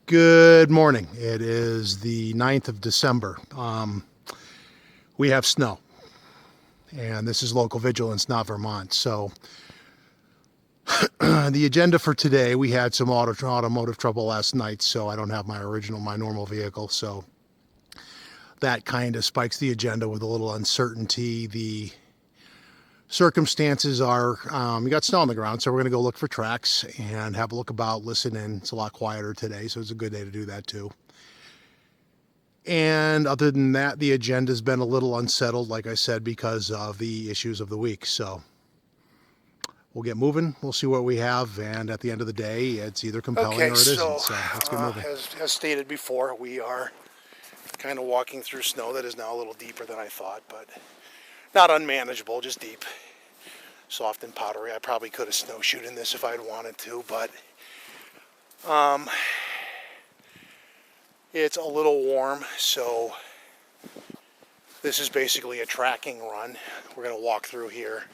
Good morning. It is the 9th of December. We have snow, and this is local vigilance, not Vermont. So, the agenda for today, we had some automotive trouble last night, so I don't have my normal vehicle. So, that kind of spikes the agenda with a little uncertainty. The circumstances are we got snow on the ground, so we're going to go look for tracks and have a look about, listen in. It's a lot quieter today, so it's a good day to do that too. And other than that, the agenda's been a little unsettled, like I said, because of the issues of the week. So we'll get moving. We'll see what we have. And at the end of the day, it's either compelling Okay, or it isn't. So let's get moving. as stated before, we are kind of walking through snow that is now a little deeper than I thought, but not unmanageable, just deep. Soft and powdery. I probably could have snowshoed in this if I'd wanted to, but it's a little warm, so this is basically a tracking run. We're going to walk through here,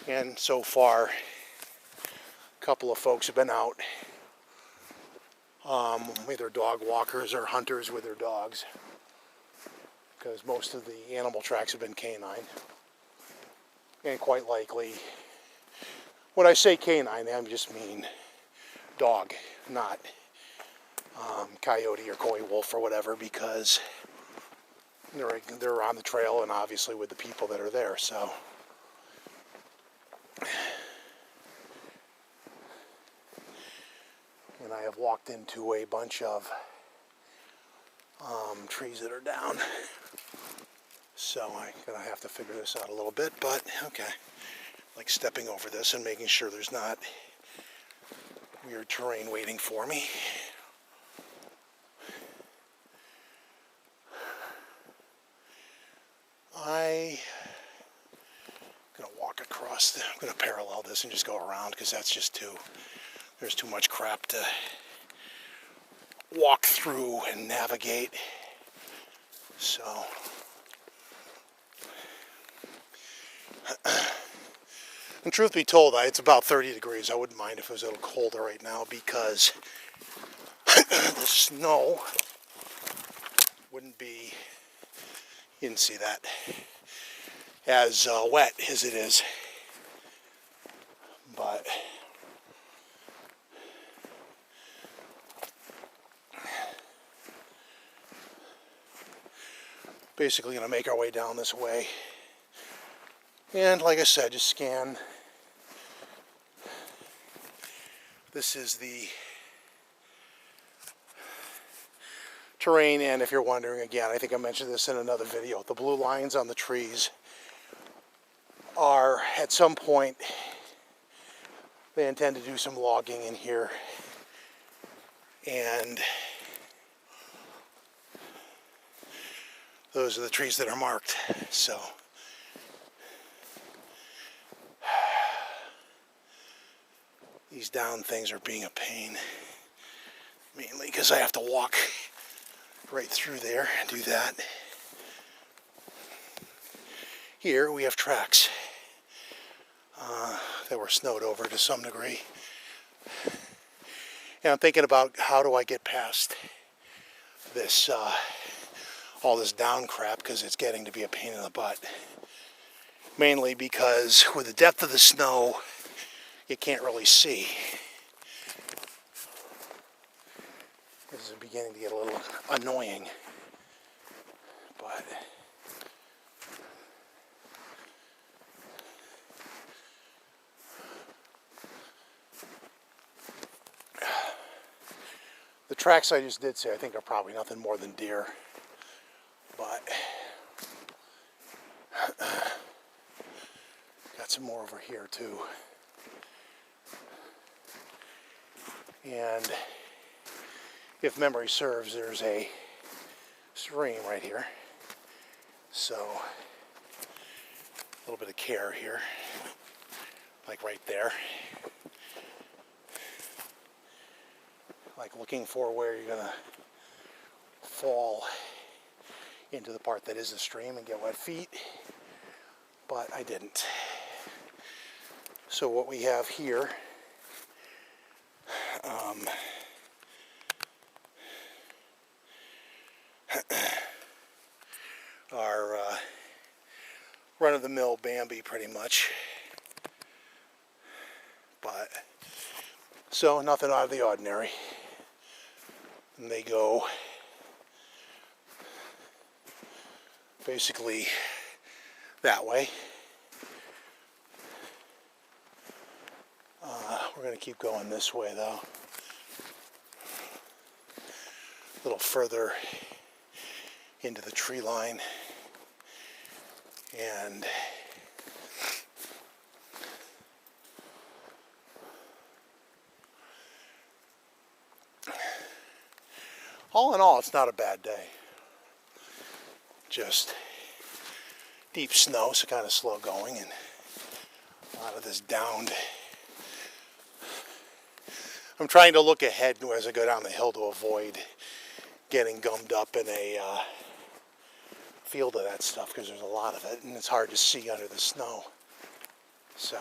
and so far, a couple of folks have been out, either dog walkers or hunters with their dogs, because most of the animal tracks have been canine, and quite likely, when I say canine, I just mean dog, not coyote or coy wolf or whatever, because they're on the trail and obviously with the people that are there. So and I have walked into a bunch of trees that are down, so I'm gonna have to figure this out a little bit, but okay, like stepping over this and making sure there's not weird terrain waiting for me. I'm gonna walk across I'm gonna parallel this and just go around, because that's just there's too much crap to walk through and navigate. So and truth be told, it's about 30 degrees. I wouldn't mind if it was a little colder right now, because the snow wouldn't be, you didn't see that, as wet as it is. But basically going to make our way down this way. And like I said, just scan. This is the terrain, and if you're wondering, again, I think I mentioned this in another video, the blue lines on the trees are, at some point, they intend to do some logging in here, and those are the trees that are marked. So these down things are being a pain, mainly because I have to walk right through there and do that. Here we have tracks that were snowed over to some degree. And I'm thinking about, how do I get past this, all this down crap, because it's getting to be a pain in the butt. Mainly because with the depth of the snow, you can't really see. This is beginning to get a little annoying, but the tracks I just did say, I think, are probably nothing more than deer, but got some more over here too. And if memory serves, there's a stream right here, so a little bit of care here, like right there, like looking for where you're gonna fall into the part that is the stream and get wet feet, but I didn't. So what we have here, run-of-the-mill Bambi pretty much. But, so nothing out of the ordinary. And they go basically that way. We're going to keep going this way though. A little further into the tree line. And all in all, it's not a bad day. Just deep snow, so kind of slow going, and a lot of this downed. I'm trying to look ahead as I go down the hill to avoid getting gummed up in a field of that stuff, because there's a lot of it and it's hard to see under the snow. So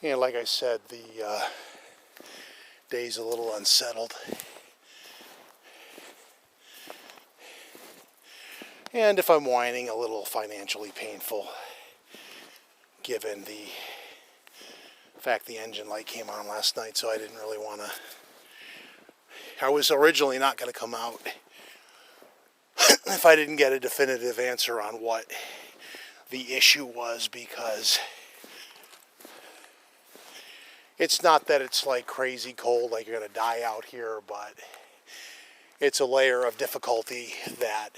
yeah, like I said, the day's a little unsettled. And if I'm whining, a little financially painful, given the fact the engine light came on last night, so I didn't really want to. I was originally not going to come out if I didn't get a definitive answer on what the issue was, because it's not that it's like crazy cold, like you're going to die out here, but it's a layer of difficulty that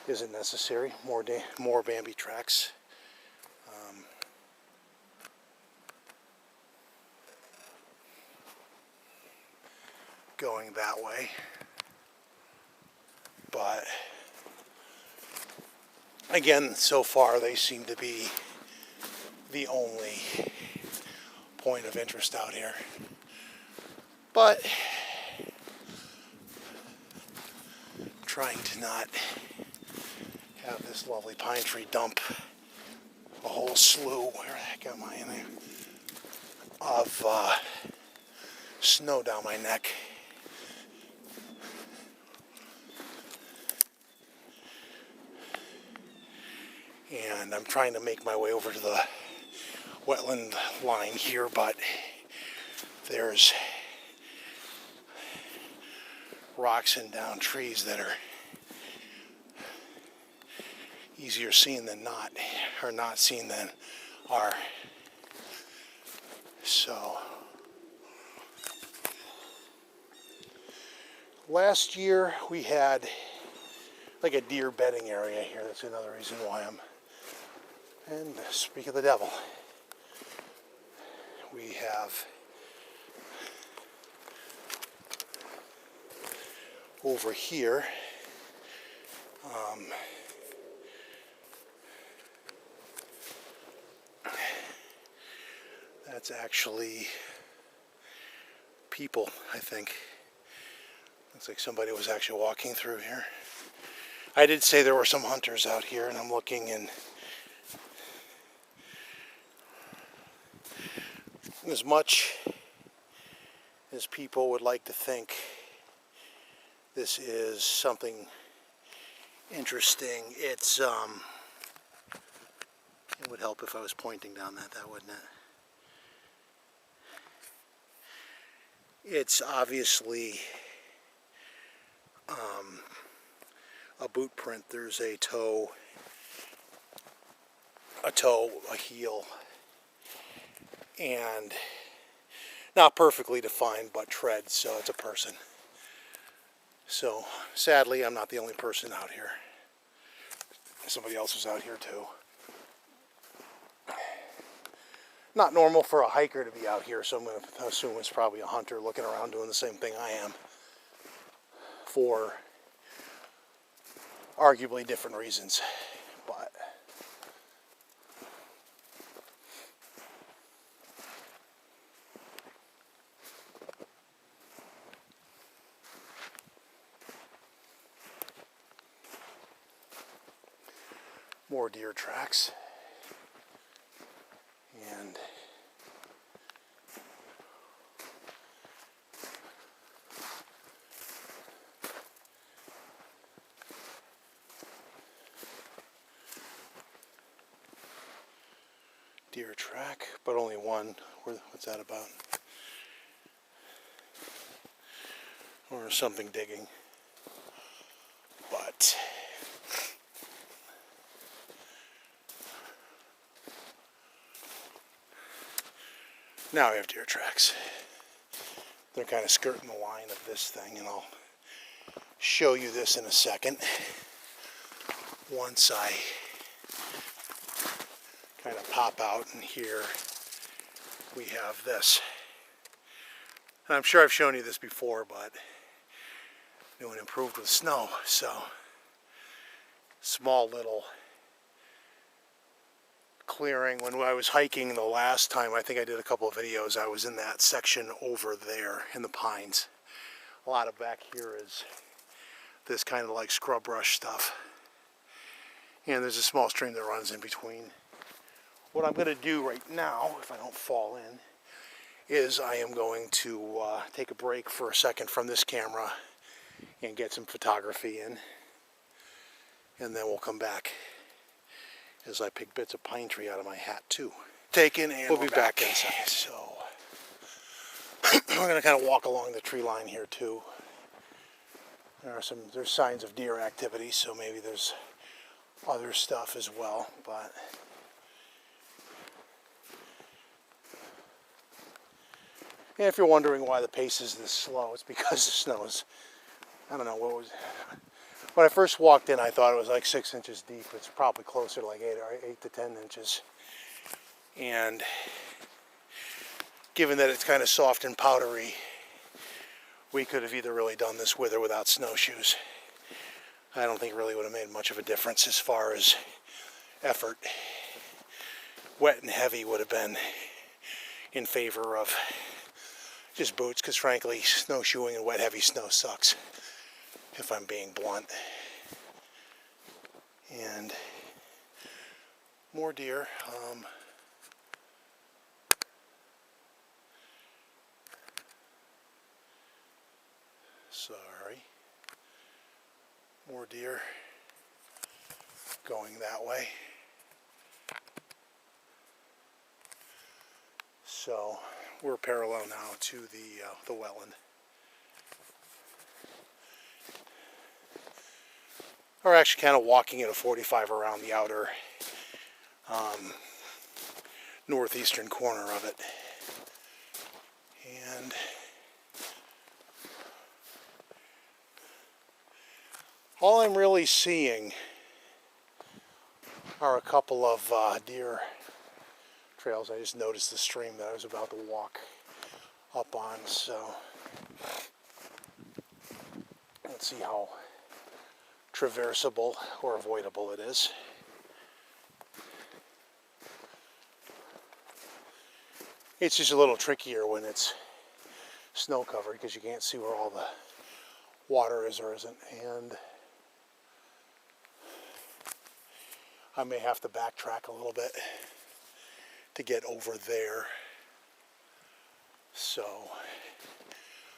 isn't necessary. More Bambi tracks. Going that way. But again, so far they seem to be the only point of interest out here. But trying to not have this lovely pine tree dump a whole slew, where the heck am I in there, of snow down my neck. And I'm trying to make my way over to the wetland line here, but there's rocks and down trees that are easier seen than not, or not seen than are. So last year we had like a deer bedding area here. That's another reason why I'm. And speak of the devil, we have over here that's actually people, I think. Looks like somebody was actually walking through here. I did say there were some hunters out here, and I'm looking, and as much as people would like to think this is something interesting, it's it would help if I was pointing down that wouldn't it? It's obviously a boot print. There's a toe, a heel, and not perfectly defined, but treads, so it's a person. So sadly, I'm not the only person out here. Somebody else was out here too. Not normal for a hiker to be out here, so I'm going to assume it's probably a hunter looking around doing the same thing I am, for arguably different reasons. But More deer tracks. And deer track, but only one. What's that about? Or something digging. But now we have deer tracks. They're kind of skirting the line of this thing, and I'll show you this in a second. Once I kind of pop out, and here we have this. And I'm sure I've shown you this before, but new and improved with snow. So small little clearing. When I was hiking the last time, I think I did a couple of videos, I was in that section over there in the pines. A lot of back here is this kind of like scrub brush stuff. And there's a small stream that runs in between. What I'm going to do right now, if I don't fall in, is I am going to take a break for a second from this camera and get some photography in. And then we'll come back as I pick bits of pine tree out of my hat too. Taken, and we'll be back inside. So we're going to kind of walk along the tree line here too. There's signs of deer activity, so maybe there's other stuff as well, but and if you're wondering why the pace is this slow, it's because the snow is, I don't know, when I first walked in, I thought it was like 6 inches deep. It's probably closer to like 8 to 10 inches. And given that it's kind of soft and powdery, we could have either really done this with or without snowshoes. I don't think it really would have made much of a difference as far as effort. Wet and heavy would have been in favor of just boots, because frankly, snowshoeing in wet, heavy snow sucks, if I'm being blunt. And more deer. Sorry. More deer going that way. So we're parallel now to the wetland. We're actually kind of walking at a 45 around the outer northeastern corner of it. And all I'm really seeing are a couple of deer trails. I just noticed the stream that I was about to walk up on, so let's see how traversable or avoidable it is. It's just a little trickier when it's snow covered because you can't see where all the water is or isn't, and I may have to backtrack a little bit to get over there. So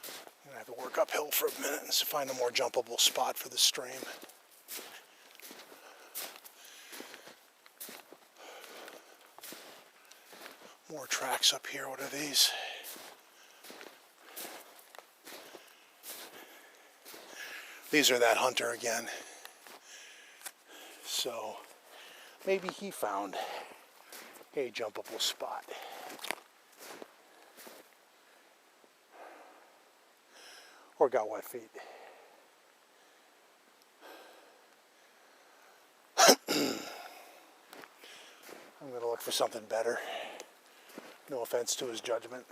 I'm gonna have to work uphill for a minute and find a more jumpable spot for the stream. More tracks up here. What are these? These are that hunter again. So maybe he found a jumpable spot. Or got wet feet. I'm going to look for something better. No offense to his judgment.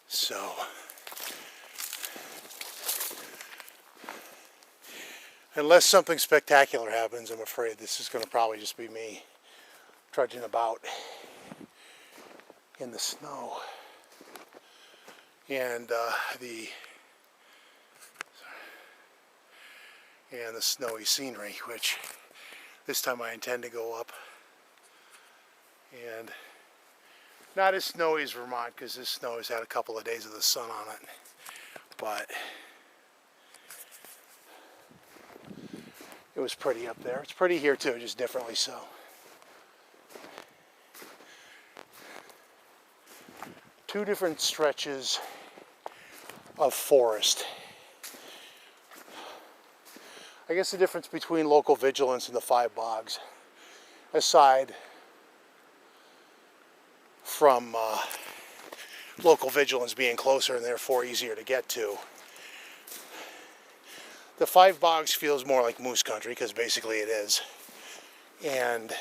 So Unless something spectacular happens, I'm afraid this is going to probably just be me trudging about in the snow and the snowy scenery, which this time I intend to go up. And not as snowy as Vermont, because this snow has had a couple of days of the sun on it, but it was pretty up there. It's pretty here too, just differently so. Two different stretches of forest. I guess the difference between local vigilance and the Five Bogs, aside from local vigilance being closer and therefore easier to get to, the Five Bogs feels more like moose country, because basically it is. And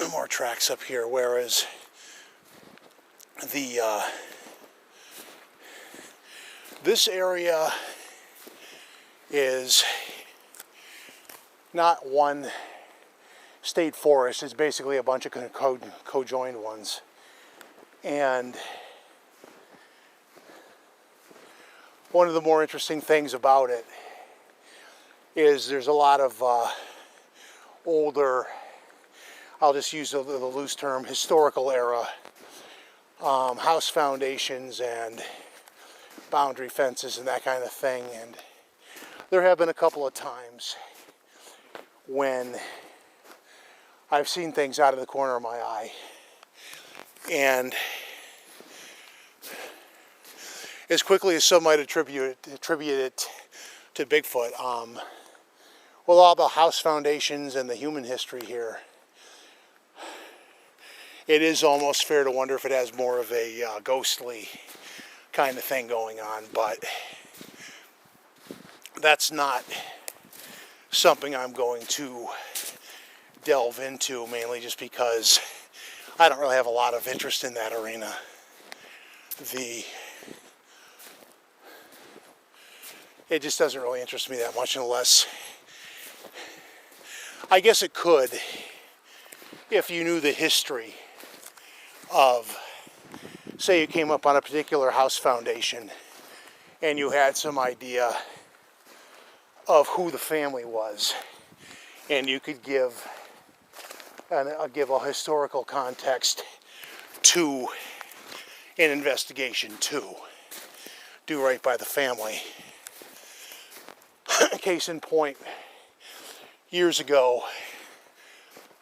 more tracks up here, whereas the this area is not one state forest. It's basically a bunch of co-joined ones. And one of the more interesting things about it is there's a lot of older, I'll just use the loose term, historical era house foundations and boundary fences and that kind of thing. And there have been a couple of times when I've seen things out of the corner of my eye, and as quickly as some might attribute it to Bigfoot, with all the house foundations and the human history here, it is almost fair to wonder if it has more of a ghostly kind of thing going on. But that's not something I'm going to delve into, mainly just because I don't really have a lot of interest in that arena. It just doesn't really interest me that much, unless, I guess it could, if you knew the history of, say you came up on a particular house foundation and you had some idea of who the family was, and you could give a historical context to an investigation too. Do right by the family. Case in point, years ago,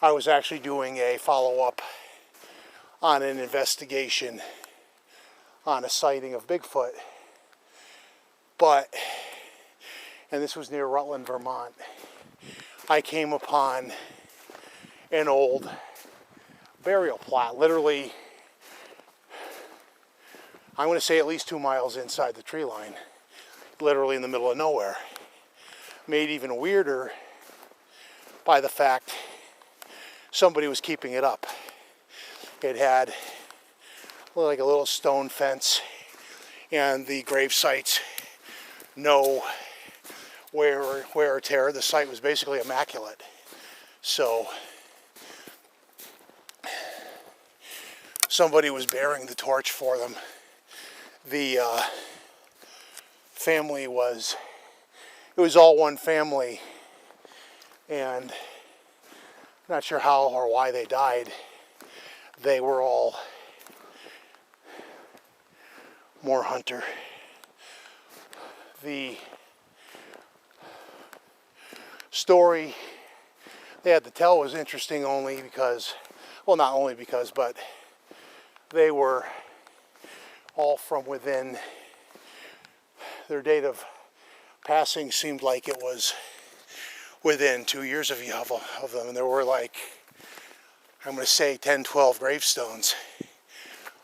I was actually doing a follow-up on an investigation on a sighting of Bigfoot, and this was near Rutland, Vermont. I came upon an old burial plot, literally, I'm going to say at least 2 miles inside the tree line, literally in the middle of nowhere. Made even weirder by the fact somebody was keeping it up. It had like a little stone fence, and the grave sites, no wear or tear. The site was basically immaculate. So somebody was bearing the torch for them. The family was, it was all one family, and I'm not sure how or why they died. They were all more hunter. The story they had to tell was interesting only because, well, not only because, but they were all from within, their date of passing seemed like it was within 2 years of them, and there were like, I'm going to say 10, 12 gravestones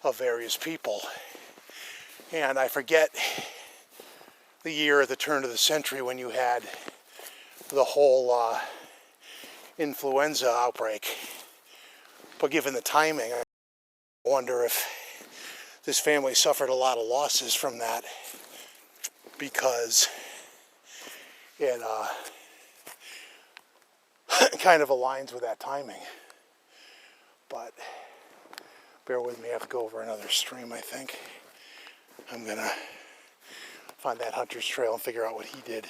of various people. And I forget the year at the turn of the century when you had the whole influenza outbreak. But given the timing, I wonder if this family suffered a lot of losses from that. because it kind of aligns with that timing. But bear with me, I have to go over another stream, I think. I'm gonna find that hunter's trail and figure out what he did.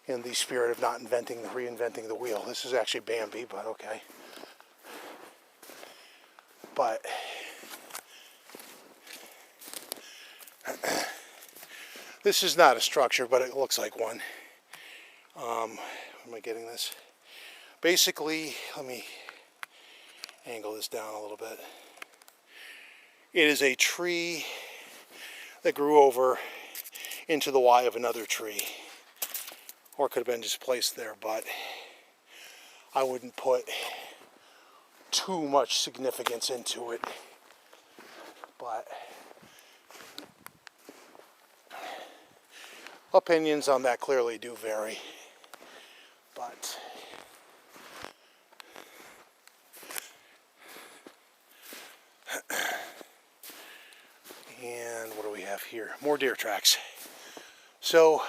In the spirit of not reinventing the wheel. This is actually Bambi, but okay. But this is not a structure, but it looks like one. Am I getting this? Basically, let me angle this down a little bit. It is a tree that grew over into the Y of another tree. or it could have been just placed there, but I wouldn't put too much significance into it. But opinions on that clearly do vary. But and what do we have here? More deer tracks. So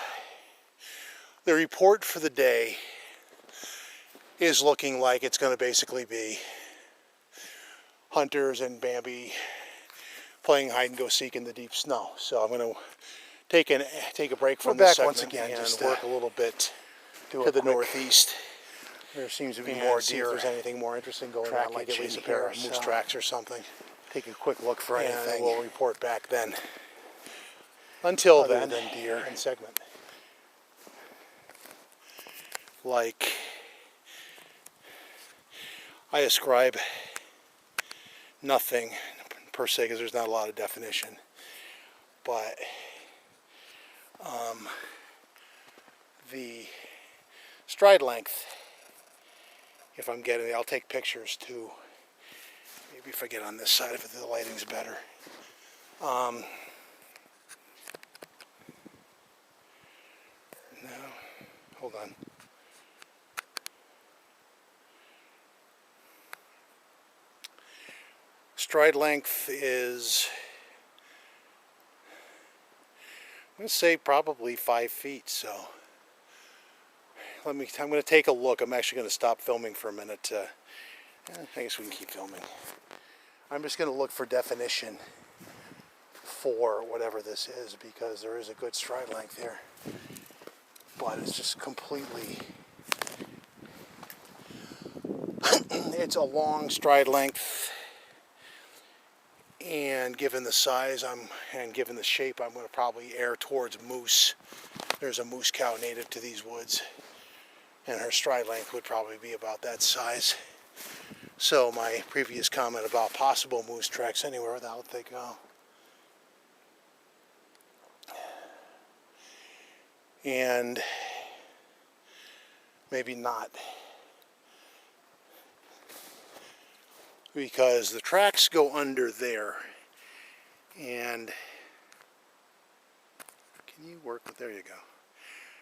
the report for the day is looking like it's going to basically be hunters and Bambi playing hide and go seek in the deep snow. So I'm going to take a break from this segment once again and just work a little bit to the northeast. There seems to be more deer. If there's anything more interesting going on, like at least a pair of moose tracks or something. Take a quick look for anything. We'll report back then. Until then, deer and segment. Like, I ascribe nothing per se because there's not a lot of definition, but the stride length, if I'm getting it, I'll take pictures too. Maybe if I get on this side of it, the lighting's better. No, hold on. Stride length is, I'm going to say probably 5 feet. So I'm going to take a look. I'm actually going to stop filming for a minute. I guess we can keep filming. I'm just going to look for definition for whatever this is, because there is a good stride length here, but it's just completely, it's a long stride length. And given the size and given the shape, I'm going to probably err towards moose. There's a moose cow native to these woods, and her stride length would probably be about that size. So my previous comment about possible moose tracks anywhere without they go. And maybe not. Because the tracks go under there, and can you work with, there you go.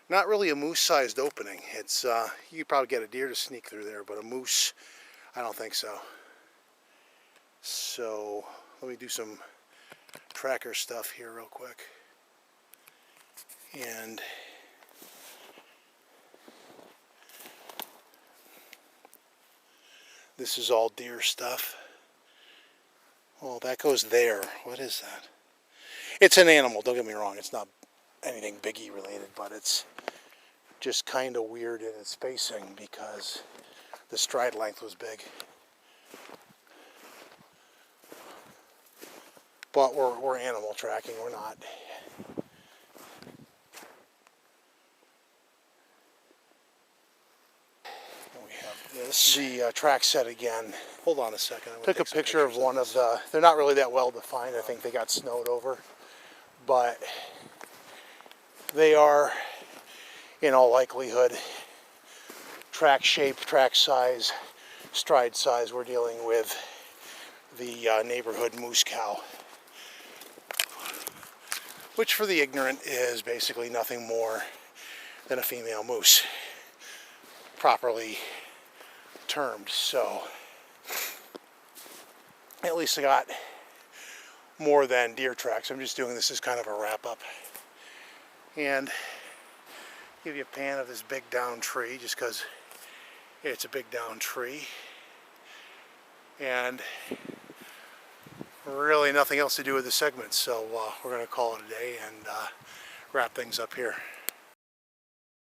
Not really a moose-sized opening. It's you could probably get a deer to sneak through there, but a moose, I don't think so. So let me do some tracker stuff here real quick. And this is all deer stuff. Well, that goes there. What is that? It's an animal, don't get me wrong. It's not anything biggie related, but it's just kind of weird in its spacing because the stride length was big. But we're animal tracking, we're not. The track set again. Hold on a second. Took a picture of one of the, they're not really that well defined. I think they got snowed over. But they are, in all likelihood, track shape, track size, stride size. We're dealing with the neighborhood moose cow, which for the ignorant is basically nothing more than a female moose, properly termed. So at least I got more than deer tracks. I'm just doing this as kind of a wrap up and give you a pan of this big down tree just because it's a big down tree, and really nothing else to do with the segment, so we're going to call it a day and wrap things up here.